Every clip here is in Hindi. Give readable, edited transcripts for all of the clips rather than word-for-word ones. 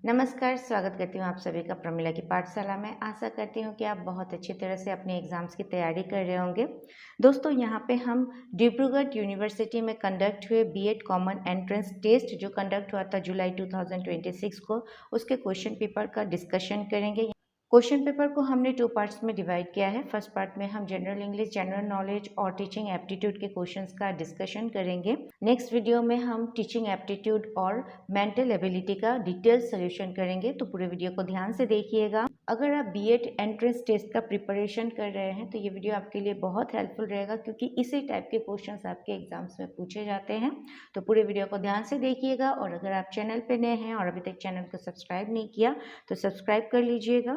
नमस्कार, स्वागत करती हूँ आप सभी का प्रमिला की पाठशाला में। आशा करती हूँ कि आप बहुत अच्छी तरह से अपने एग्ज़ाम्स की तैयारी कर रहे होंगे। दोस्तों, यहाँ पे हम डिब्रूगढ़ यूनिवर्सिटी में कंडक्ट हुए बीएड कॉमन एंट्रेंस टेस्ट जो कंडक्ट हुआ था जुलाई 2026 को, उसके क्वेश्चन पेपर का डिस्कशन करेंगे। क्वेश्चन पेपर को हमने 2 पार्ट्स में डिवाइड किया है। फर्स्ट पार्ट में हम जनरल इंग्लिश, जनरल नॉलेज और टीचिंग एप्टीट्यूड के क्वेश्चंस का डिस्कशन करेंगे। नेक्स्ट वीडियो में हम टीचिंग एप्टीट्यूड और मेंटल एबिलिटी का डिटेल सोल्यूशन करेंगे, तो पूरे वीडियो को ध्यान से देखिएगा। अगर आप बीएड एंट्रेंस टेस्ट का प्रिपरेशन कर रहे हैं तो ये वीडियो आपके लिए बहुत हेल्पफुल रहेगा, क्योंकि इसी टाइप के क्वेश्चंस आपके एग्जाम्स में पूछे जाते हैं। तो पूरे वीडियो को ध्यान से देखिएगा, और अगर आप चैनल पर नए हैं और अभी तक चैनल को सब्सक्राइब नहीं किया तो सब्सक्राइब कर लीजिएगा।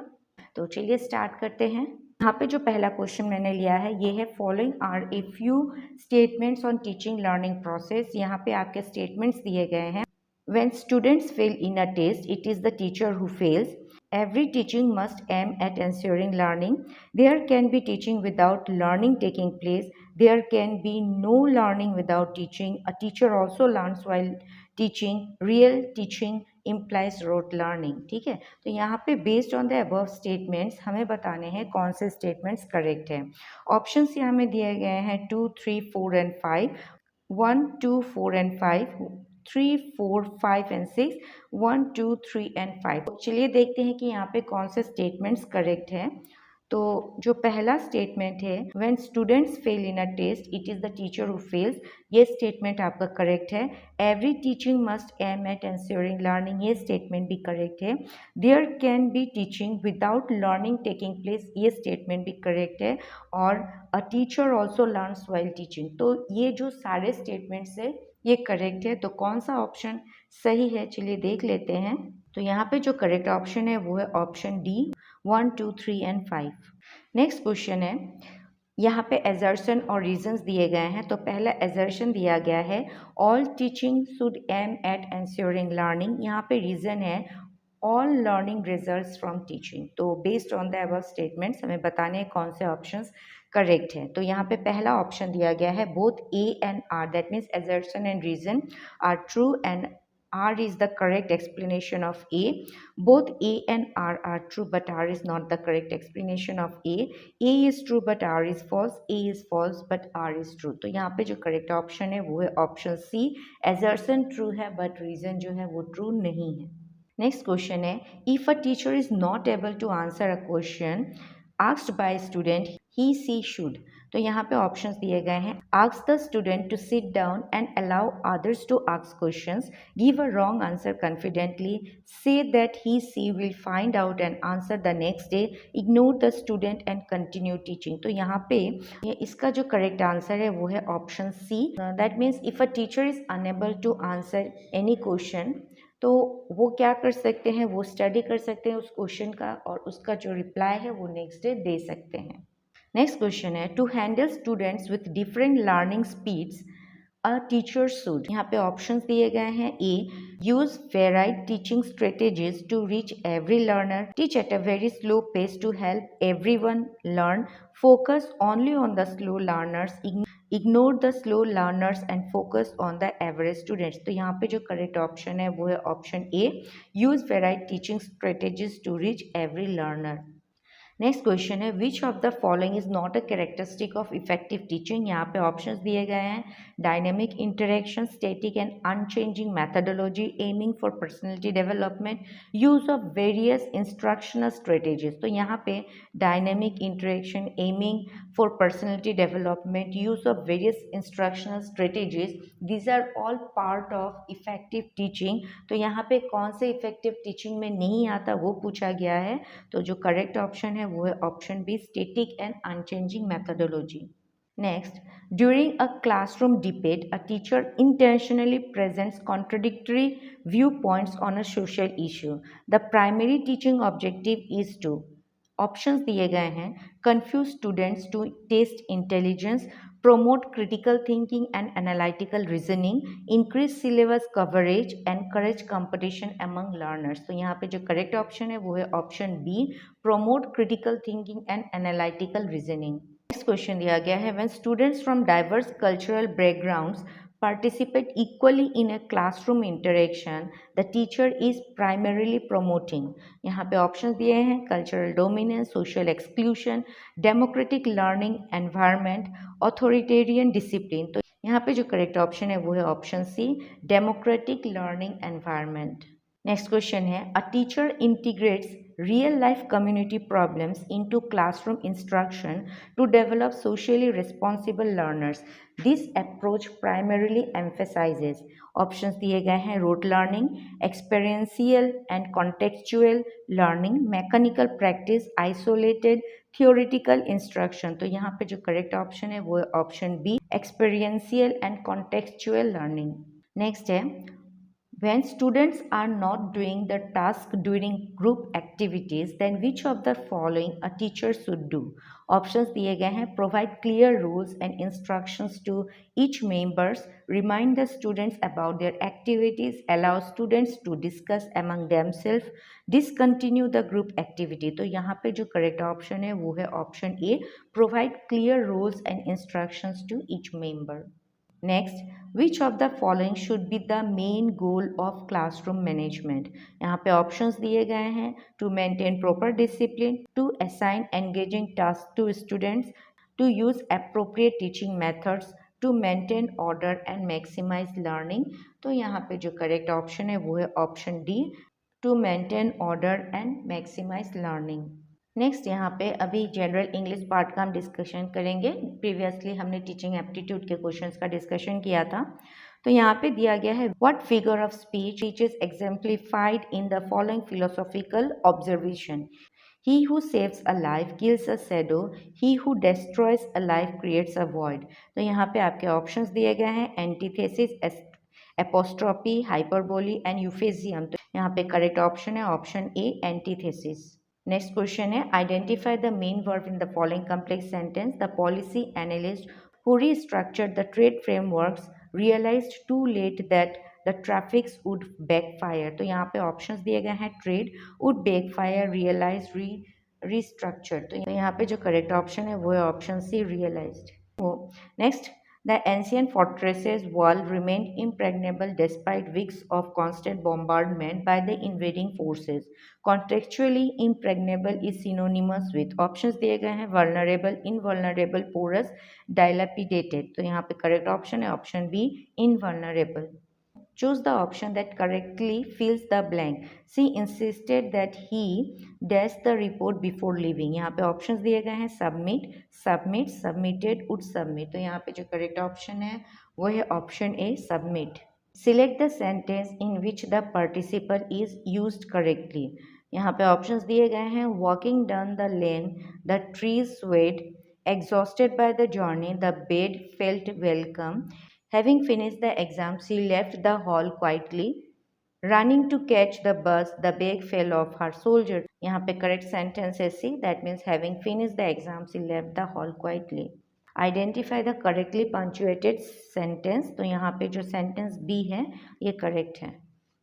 तो चलिए स्टार्ट करते हैं। यहाँ पे जो पहला क्वेश्चन मैंने लिया है ये है, following are a few statements on teaching learning process. यहाँ पे आपके स्टेटमेंट्स दिए गए हैं। When students fail in a test, it is the teacher who fails. Every teaching must aim at ensuring learning. There can be teaching without learning taking place. There can be no learning without teaching. A teacher also learns while teaching. Real teaching implies rote learning. ठीक है, तो यहाँ पे based on the above statements हमें बताने हैं कौन से स्टेटमेंट्स करेक्ट हैं। ऑप्शंस यहाँ में दिए गए हैं 2, 3, 4 एंड 5, 1, 2, 4 एंड 5, 3, 4, 5 एंड 6, 1, 2, 3 एंड 5। चलिए देखते हैं कि यहाँ पे कौन से स्टेटमेंट्स करेक्ट हैं। तो जो पहला स्टेटमेंट है, when students fail in a test it is the teacher who fails, ये स्टेटमेंट आपका करेक्ट है। Every teaching must aim at ensuring learning, ये स्टेटमेंट भी करेक्ट है। There can be teaching without learning taking place, ये स्टेटमेंट भी करेक्ट है। और a teacher also learns while teaching, तो ये जो सारे स्टेटमेंट्स है ये करेक्ट है। तो कौन सा ऑप्शन सही है, चलिए देख लेते हैं। तो यहाँ पे जो करेक्ट ऑप्शन है वो है option D, 1, 2, 3 and 5। Next question है, यहाँ पे एजर्शन और रीजंस दिए गए हैं। तो पहला एजर्शन दिया गया है, all teaching should aim at ensuring learning. यहाँ पे रीजन है, all learning results from teaching. तो based on the above statements हमें बताने हैं कौन से ऑप्शंस करेक्ट है। तो यहाँ पे पहला ऑप्शन दिया गया है, both A and R, that means assertion and reason are true and R is the correct explanation of A. Both A and R are true, but R is not the correct explanation of A. A is true, but R is false. A is false, but R is true. तो यहाँ पे जो correct option है वो है option C. Assertion true है, but reason जो है वो true नहीं है। Next question है, if a teacher is not able to answer a question asked by a student, he she should। तो यहाँ पे ऑप्शंस दिए गए हैं, ask the student to sit down and allow others to ask questions, give a wrong answer confidently, say that he she will find out and answer the next day, ignore the student and continue teaching। तो यहाँ पे ये इसका जो करेक्ट आंसर है वो है option C. That means if a teacher is unable to answer any question, तो वो क्या कर सकते हैं, वो स्टडी कर सकते हैं उस क्वेश्चन का, और उसका जो रिप्लाई है वो नेक्स्ट डे दे सकते हैं। नेक्स्ट क्वेश्चन है, to handle students with different learning speeds a teacher should. यहाँ पे ऑप्शंस दिए गए हैं, A use varied teaching strategies to reach every learner, teach at a very slow pace to help everyone learn, focus only on the slow learners, ignore the slow learners and focus on the average students. तो यहाँ पे जो करेक्ट ऑप्शन है वो है option A, use varied teaching strategies to reach every learner. Next question है, which of the following is not a characteristic of effective teaching. यहाँ पे ऑप्शंस दिए गए हैं, dynamic interaction, static and unchanging methodology, aiming for personality development, use of various instructional strategies. तो यहाँ पे dynamic interaction, aiming for personality development, use of various instructional strategies, these are all part of effective teaching. तो यहाँ पे कौन से इफेक्टिव टीचिंग में नहीं आता वो पूछा गया है। तो जो करेक्ट ऑप्शन है वो है option B, static and unchanging methodology। Next, during a classroom debate, a teacher intentionally presents contradictory viewpoints on a social issue. The primary teaching objective is to, options दिए गए हैं, confuse students to test intelligence, promote critical thinking and analytical reasoning, increase syllabus coverage, encourage competition among learners। तो यहाँ पे जो करेक्ट ऑप्शन है वो है option B, promote critical thinking and analytical reasoning। Next question दिया गया है, when students from diverse cultural backgrounds participate equally in a classroom interaction the teacher is primarily promoting। यहाँ पे ऑप्शंस दिए हैं cultural dominance, social exclusion, democratic learning environment, authoritarian discipline. तो यहाँ पे जो करेक्ट ऑप्शन है वो है option C, democratic learning environment. Next question है a teacher integrates real life community problems into classroom instruction to develop socially responsible learners. This approach primarily emphasizes. Options दिए गए हैं rote learning, experiential and contextual learning, mechanical practice, isolated theoretical instruction. तो यहाँ पे जो करेक्ट ऑप्शन है वो है option B, experiential and contextual learning. Next है when students are not doing the task during group activities, then which of the following a teacher should do? Options दिए गए हैं provide clear rules and instructions to each members, remind the students about their activities, allow students to discuss among themselves, discontinue the group activity। तो यहाँ पे जो correct option है वो है option A, provide clear rules and instructions to each member। Next which of the following should be the main goal of classroom management. यहाँ पे ऑप्शंस दिए गए हैं to maintain proper discipline, to assign engaging task to students, to use appropriate teaching methods, to maintain order and maximise learning. तो यहाँ पे जो करेक्ट ऑप्शन है वो है option D, to maintain order and maximise learning. Next यहाँ पे अभी जनरल इंग्लिश पार्ट का हम डिस्कशन करेंगे। प्रीवियसली हमने टीचिंग एप्टीट्यूड के क्वेश्चंस का डिस्कशन किया था। तो यहाँ पे दिया गया है what figure of speech is exemplified in the following philosophical observation. He who saves a life kills a shadow, he who destroys a life creates a void. तो यहाँ पे आपके ऑप्शंस दिए गए हैं एंटीथेसिस, एपोस्ट्रोफी, हाइपरबोली एंड यूफेजियम। तो यहाँ पे करेक्ट ऑप्शन है ऑप्शन ए, एंटीथेसिस। नेक्स्ट क्वेश्चन है identify the main verb in the following complex sentence. The policy analyst who restructured the trade frameworks realised too late that the traffics would backfire. तो यहाँ पे ऑप्शंस दिए गए हैं trade, would backfire, realise, restructure. तो यहाँ पे जो करेक्ट ऑप्शन है वो है option C, realised. Next the ancient fortresses wall remained impregnable despite weeks of constant bombardment by the invading forces. Contextually, impregnable is synonymous with options दिए गए हैं vulnerable, invulnerable, porous, dilapidated। तो यहाँ पे correct option है option B, invulnerable। Choose the option that correctly fills the blank. She insisted that he dash the report before leaving। यहाँ पे options दिए गए हैं submit, submit, submitted, would submit। तो यहाँ पे जो correct option है वो है option A, submit। Select the sentence in which the participle is used correctly। यहाँ पे options दिए गए हैं walking down the lane, the trees swayed, exhausted by the journey, the bed felt welcome, having finished the exam, she left the hall quietly, running to catch the bus, the bag fell off her shoulder। यहाँ पे correct sentence है C, that means having finished the exam, she left the hall quietly। Identify the correctly punctuated sentence। तो यहाँ पे जो sentence B है ये correct है।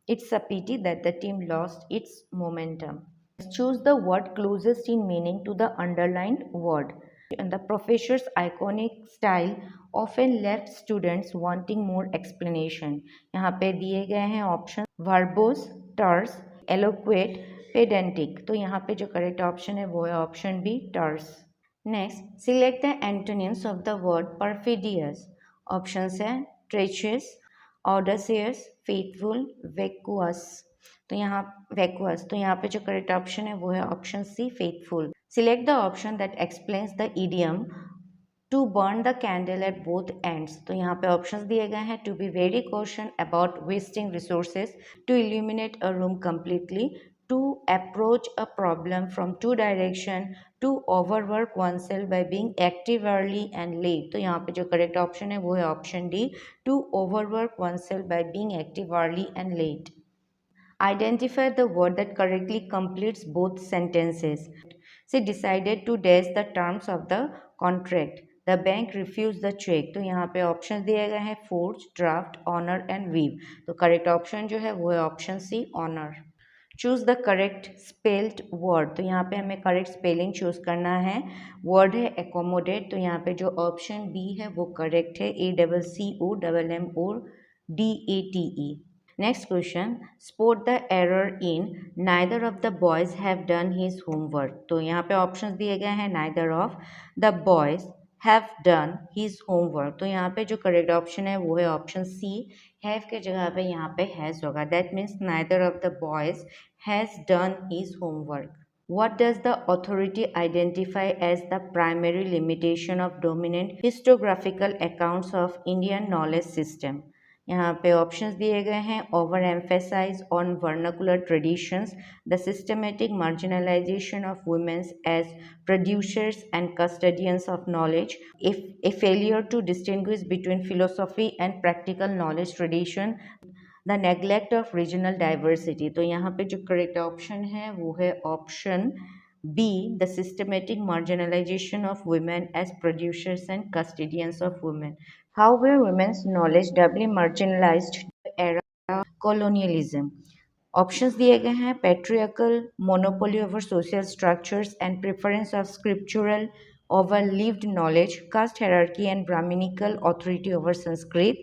It's a pity that the team lost its momentum। Choose the word closest in meaning to the underlined word। And the professor's iconic style often left students wanting more explanation। यहाँ पे दिए गए हैं option verbose, terse, eloquent, pedantic। तो यहाँ पे जो करेक्ट ऑप्शन है वो है option B, terse। Next select the antonyms of the word perfidious। Options है treacherous, audacious, faithful, vacuous। तो यहाँ पे जो करेक्ट ऑप्शन है वो है option C, faithful. Select the option that explains the idiom to burn the candle at both ends. तो यहाँ पे ऑप्शंस दिए गए हैं to be very caution about wasting resources, to illuminate a room completely, to approach a problem from two direction, to overwork oneself by being active early and late। तो यहाँ पे जो करेक्ट ऑप्शन है वो है option D, to overwork oneself by being active early and late। Identify the word that correctly completes both sentences। She decided to dash the terms of the contract, the bank refused the check। तो यहाँ पे ऑप्शन दिए गए हैं forge, draft, honor and weave। तो करेक्ट ऑप्शन जो है वो है option C, honor। Choose the correct spelled word, तो यहाँ पे हमें करेक्ट स्पेलिंग चूज़ करना है। वर्ड है एकोमोडेट, तो यहाँ पे जो ऑप्शन बी है वो करेक्ट है, ACCOMMODATE। Next question, spot the error in neither of the boys have done his homework, तो यहाँ पे ऑप्शंस दिए गए हैं neither of the boys have done his homework, तो यहाँ पे जो करेक्ट ऑप्शन है वो है ऑप्शन सी, हैव के जगह पे यहाँ पे हैज होगा, that means neither of the boys has done his homework. What does the authority identify as the primary limitation of dominant historiographical accounts of Indian knowledge system? यहाँ पे ऑप्शंस दिए गए हैं, over emphasize on vernacular traditions, the systematic marginalization of women's as producers and custodians of knowledge, a failure to distinguish between philosophy and practical knowledge tradition, the neglect of regional diversity, तो यहाँ पे जो करेक्ट ऑप्शन है वो है option B, the systematic marginalization of women as producers and custodians of women. How were women's knowledge doubly marginalized era colonialism? Options दिए गए हैं, patriarchal monopoly over social structures and preference of scriptural over lived knowledge, caste hierarchy and Brahminical authority over Sanskrit,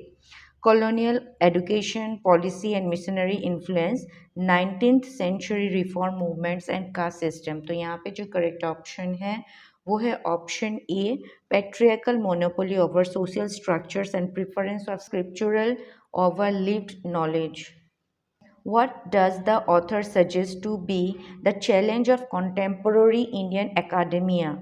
colonial education policy and missionary influence, 19th century reform movements and caste system। तो यहाँ पे जो करेक्ट ऑप्शन है वो है option A, patriarchal monopoly over social structures and preference of scriptural over lived knowledge। What does the author suggest to be the challenge of contemporary Indian academia?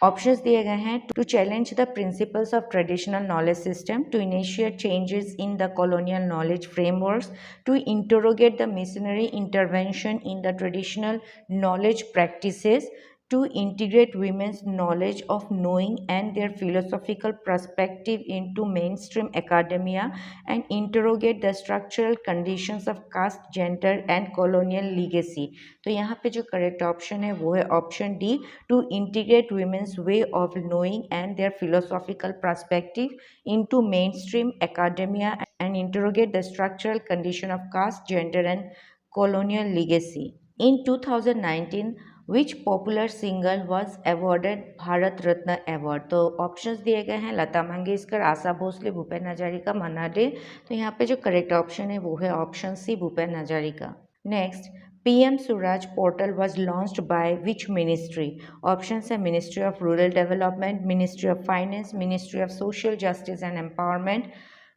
Options दिए गए हैं, to challenge the principles of traditional knowledge system, to initiate changes in the colonial knowledge frameworks, to interrogate the missionary intervention in the traditional knowledge practices, to integrate women's knowledge of knowing and their philosophical perspective into mainstream academia, and interrogate the structural conditions of caste, gender and colonial legacy। तो यहाँ पे जो करेक्ट ऑप्शन है वो है option D, to integrate women's way of knowing and their philosophical perspective into mainstream academia and interrogate the structural condition of caste, gender and colonial legacy। In 2019, which popular singer was awarded Bharat Ratna award, तो ऑप्शंस दिए गए हैं, लता मंगेशकर, आशा भोसले, भूपेन हजारिका, मन्ना डे, तो यहाँ पे जो करेक्ट ऑप्शन है वो है option C, Bhupen Hazarika. Next, PM Suraj portal was launched by which ministry? Options है, ministry of rural development, ministry of finance, ministry of social justice and empowerment,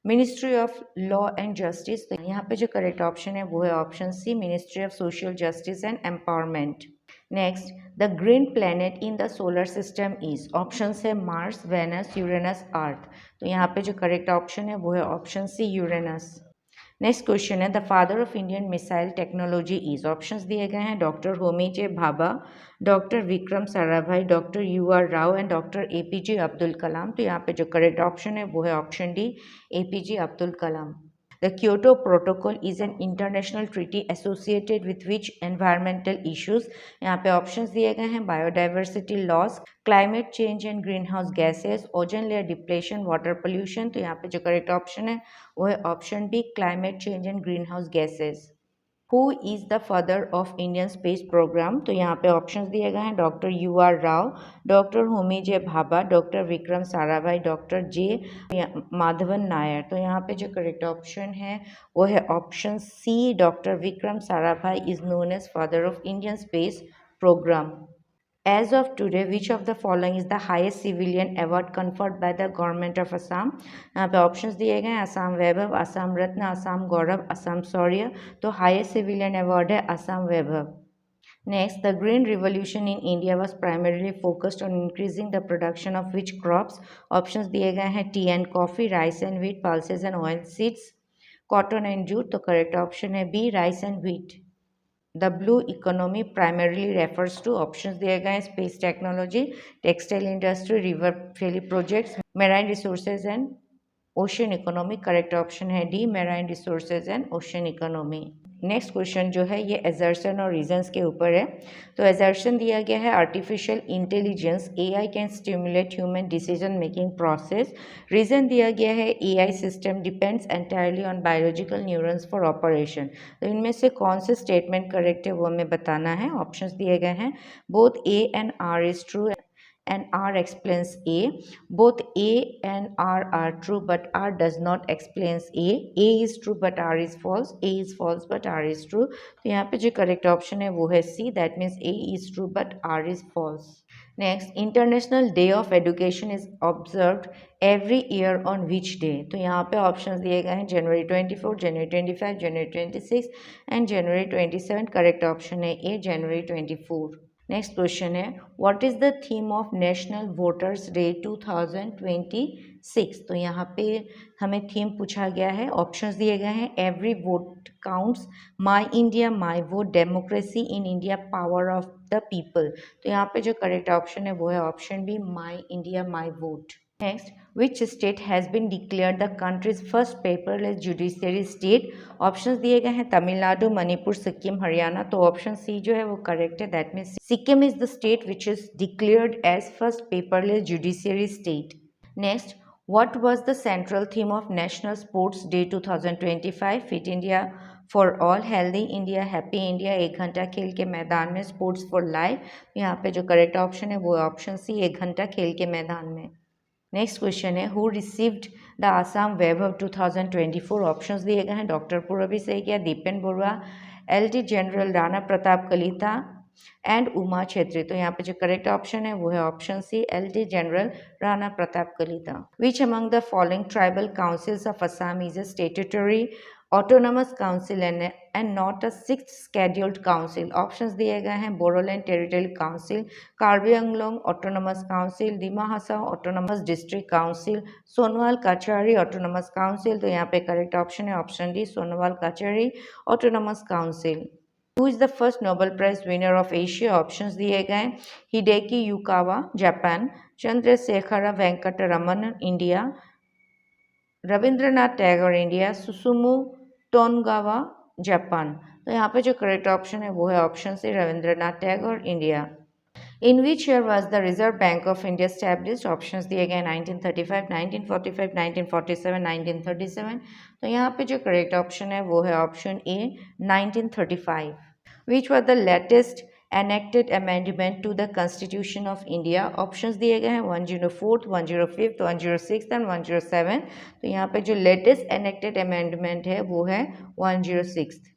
ministry of law and justice, तो यहाँ पे जो करेक्ट ऑप्शन है वो है option C, ministry of social justice and empowerment. Next, the green planet in the solar system is, option है मार्स, वेनस, यूरेनस, अर्थ, तो यहाँ पे जो करेक्ट ऑप्शन है वो है option C, Uranus. Next question है, the father of Indian missile technology is, options दिए गए हैं, doctor Homi J Bhabha, doctor Vikram Sarabhai, doctor UR Rao and doctor APJ Abdul Kalam, तो यहाँ पे जो करेक्ट ऑप्शन है वो है option D, APJ Abdul Kalam. The Kyoto Protocol is an international treaty associated with which environmental issues? यहाँ पे ऑप्शंस दिए गए हैं, biodiversity loss, climate change and green house gases, ozone layer depletion, water pollution, तो यहाँ पे जो करेक्ट ऑप्शन है वो है option B, climate change and green house gases. Who is the father of Indian space program, तो यहाँ पे ऑप्शंस दिए गए हैं, doctor UR Rao, doctor Homi J Bhabha, doctor Vikram Sarabhai, doctor J Madhavan Nair, तो यहाँ पे जो करेक्ट ऑप्शन है वो है option C, doctor Vikram Sarabhai is known as father of Indian space programme. As of today, which of the following is the highest civilian award conferred by the government of Assam? यहाँ पे ऑप्शंस दिए गए हैं, असम वैभव, असम रत्न, असम गौरव, असम शौर्य, तो हाईएस्ट सिविलियन अवार्ड है असम वैभव। Next, the Green Revolution in India was primarily focused on increasing the production of which crops? Options दिए गए हैं, tea and coffee, rice and wheat, pulses and oil seeds, cotton and jute, तो करेक्ट ऑप्शन है B, rice and wheat. The blue economy primarily refers to, options दिए गए हैं, space technology, textile industry, river valley projects, marine resources and ocean economy, correct option है D, marine resources and ocean economy. Next question जो है ये एजर्शन और रीजंस के ऊपर है। तो एजर्शन दिया गया है artificial intelligence AI can stimulate human decision making process. Reason दिया गया है AI system depends entirely on biological neurons for operation. तो इनमें से कौन से स्टेटमेंट करेक्ट है वो हमें बताना है। ऑप्शंस दिए गए हैं, both A and R is true and R explains A. Both A and R are true, but R does not explains A. A is true, but R is false. A is false, but R is true. तो यहाँ पे जो correct option है वो है C. That means A is true, but R is false. Next, International Day of Education is observed every year on which day? तो यहाँ पे options दिए गए हैं January 24, January 25, January 26 and January 27. Correct option है A, January 24. नेक्स्ट क्वेश्चन है, what is the theme of national voters day 2026? तो यहाँ पे हमें थीम पूछा गया है, ऑप्शंस दिए गए हैं, every vote counts, my India my vote, democracy in India, power of the people. तो यहाँ पे जो करेक्ट ऑप्शन है वो है option B, my India my vote. Next, which state has been declared the country's first paperless judiciary state? Options दिए गए हैं तमिलनाडु, मणिपुर, सिक्किम, हरियाणा। तो ऑप्शन सी जो है वो करेक्ट है, that means Sikkim is the state which is declared as first paperless judiciary state. Next, what was the central theme of national sports day 2025? Fit India for all, healthy India, happy India, एक घंटा खेल के मैदान में, स्पोर्ट्स फॉर लाइफ। यहाँ पे जो करेक्ट ऑप्शन है वो ऑप्शन सी, एक घंटा खेल के मैदान में। नेक्स्ट क्वेश्चन है, who received the Assam Vaibhav 2024? Options दिए गए हैं, doctor Purabi Saikia, Dipen Barua, LD general Rana Pratap Kalita and Uma Chhetri. तो यहाँ पे जो करेक्ट ऑप्शन है वो है option C, LD general Rana Pratap Kalita. Which among the following tribal councils of Assam is a statutory autonomous council and not a sixth scheduled council? Options दिए गए हैं, Bodoland territorial council, Karbi Anglong autonomous council, Dima Hasao autonomous district council, Sonowal Kachari autonomous council. तो यहाँ पे करेक्ट ऑप्शन है option D, Sonowal Kachari autonomous council. Who is the first Nobel prize winner of Asia? Options दिए गए, Hideki Yukawa Japan, Chandrasekhar Venkata Raman India, Rabindranath Tagore India, Susumu Tonegawa Japan. तो यहाँ पे जो करेक्ट ऑप्शन है वो है option C, Rabindranath Tagore India. In which year was the reserve bank of India established? Options दिए गए 1935, 1945, 1947, 1937। तो यहाँ पे जो करेक्ट ऑप्शन है वो है option A, 1935। Which was the latest enacted amendment to the Constitution of India? Options दिए गए हैं 104th, 105th, 106th एंड 107। तो यहाँ पे जो लेटेस्ट enacted amendment है वो है 106th।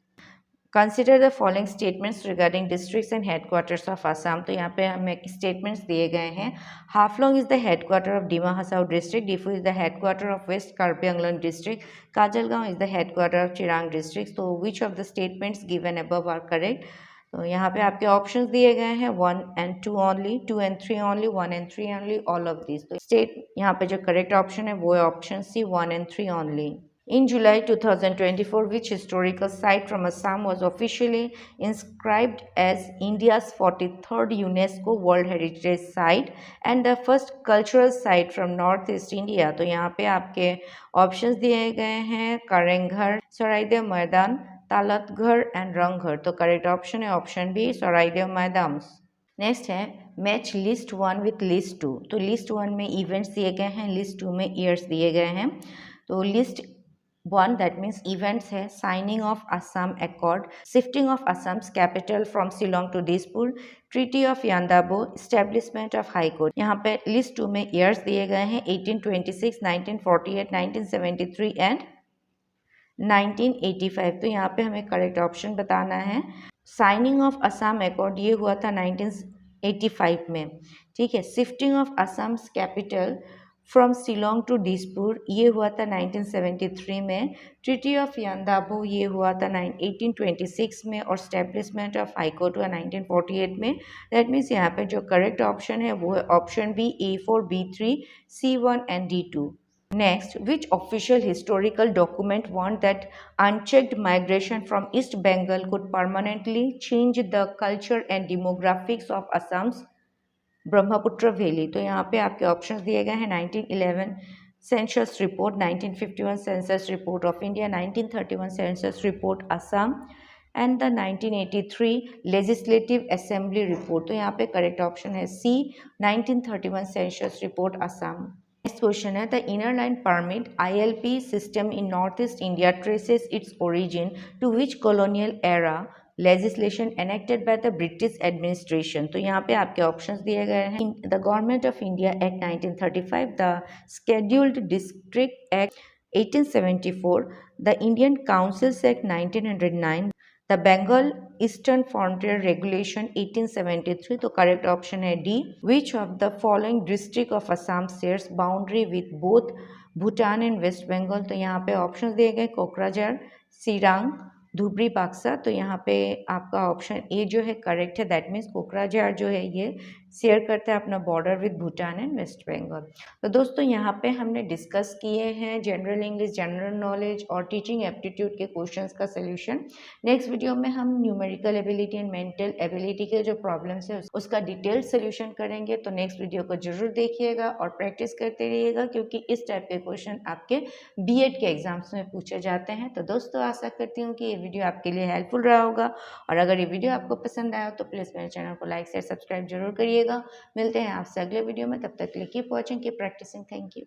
Consider the following statements regarding districts and headquarters of Assam. तो यहाँ पे हमें स्टेटमेंट्स दिए गए हैं, Haflong is the headquarter of Dima Hasao district, Diphu is the headquarter of west Karbi Anglong district, Kajalgaon is the headquarter of Chirang district. तो which of the statements given above are correct? तो यहाँ पे आपके ऑप्शंस दिए गए हैं 1 and 2 only, 2 and 3 only, 1 and 3 only, all of this. तो स्टेट यहाँ पे जो करेक्ट ऑप्शन है वो है option C, 1 and 3 only. In July 2024, which historical site from Assam was officially inscribed as India's 43rd UNESCO World Heritage Site and the first cultural site from Northeast India? तो यहाँ पे आपके ऑप्शंस दिए गए हैं, करेंघर, सरायदेव मैदान, तालतघर एंड रंगघर। तो करेक्ट ऑप्शन है ऑप्शन बी, सरायदेव मैदान। नेक्स्ट है, मैच लिस्ट 1 विथ लिस्ट 2। तो लिस्ट 1 में इवेंट्स दिए गए हैं, लिस्ट 2 में ईयर्स दिए गए हैं। तो लिस्ट 1 दैट मीन्स इवेंट्स है, signing of Assam accord, shifting of Assam's capital from Shillong to Dispur, treaty of Yandabo, establishment of high court. यहाँ पे लिस्ट 2 में ईयर्स दिए गए हैं 1826, 1948, 1973 एंड 1985। तो यहाँ पे हमें करेक्ट ऑप्शन बताना है। साइनिंग ऑफ असम एकॉर्ड ये हुआ था 1985 में, ठीक है। Shifting of Assam's capital from Shillong to Dispur ये हुआ था 1973 में। ट्रीटी ऑफ यान्दाबो ये हुआ था 1826 में और स्टैब्लिशमेंट ऑफ हाई कोर्ट हुआ 1948 में। दैट मीन्स यहाँ पे जो करेक्ट ऑप्शन है वो है option B, A4, B3, C1 and D2। Next, which official historical document warned that unchecked migration from East Bengal could permanently change the culture and demographics of Assam's Brahmaputra Valley? तो यहाँ पे आपके ऑप्शंस दिए गए हैं 1911 census report, 1951 census report of India, 1931 census report Assam, and the 1983 legislative assembly report, तो यहाँ पे करेक्ट ऑप्शन है सी 1931 census report Assam. Next question है, the inner line permit ILP system in northeast India traces its origin to which colonial era legislation enacted by the British administration। तो यहाँ पे आपके ऑप्शंस दिए गए हैं। The Government of India Act 1935, the Scheduled District Act 1874, the Indian Councils Act 1909, the Bengal eastern frontier regulation 1873। तो करेक्ट ऑप्शन है D. Which of the following district of Assam shares boundary with both Bhutan and west Bengal. तो यहाँ पे ऑप्शन दिए गए कोकराझार, सिरांग, धुबरी, बक्सा। तो यहाँ पे आपका ऑप्शन ए जो है करेक्ट है, दैट मीन्स कोकराझार जो है ये शेयर करता है अपना border with Bhutan and west Bengal. तो दोस्तों यहाँ पे हमने डिस्कस किए हैं जनरल इंग्लिश, जनरल नॉलेज और टीचिंग एप्टीट्यूड के क्वेश्चंस का सोल्यूशन। नेक्स्ट वीडियो में हम numerical ability and mental ability के जो प्रॉब्लम्स है उसका डिटेल सोल्यूशन करेंगे। तो नेक्स्ट वीडियो को जरूर देखिएगा और प्रैक्टिस करते रहिएगा, क्योंकि इस टाइप के क्वेश्चन आपके बीएड के एग्जाम्स में पूछे जाते हैं। तो दोस्तों आशा करती हूँ कि ये वीडियो आपके लिए हेल्पफुल रहा होगा, और अगर ये वीडियो आपको पसंद आया तो प्लीज़ मेरे चैनल को लाइक शेयर सब्सक्राइब जरूर करिएगा। मिलते हैं आपसे अगले वीडियो में, तब तक के लिए keep watching, keep practising. Thank you.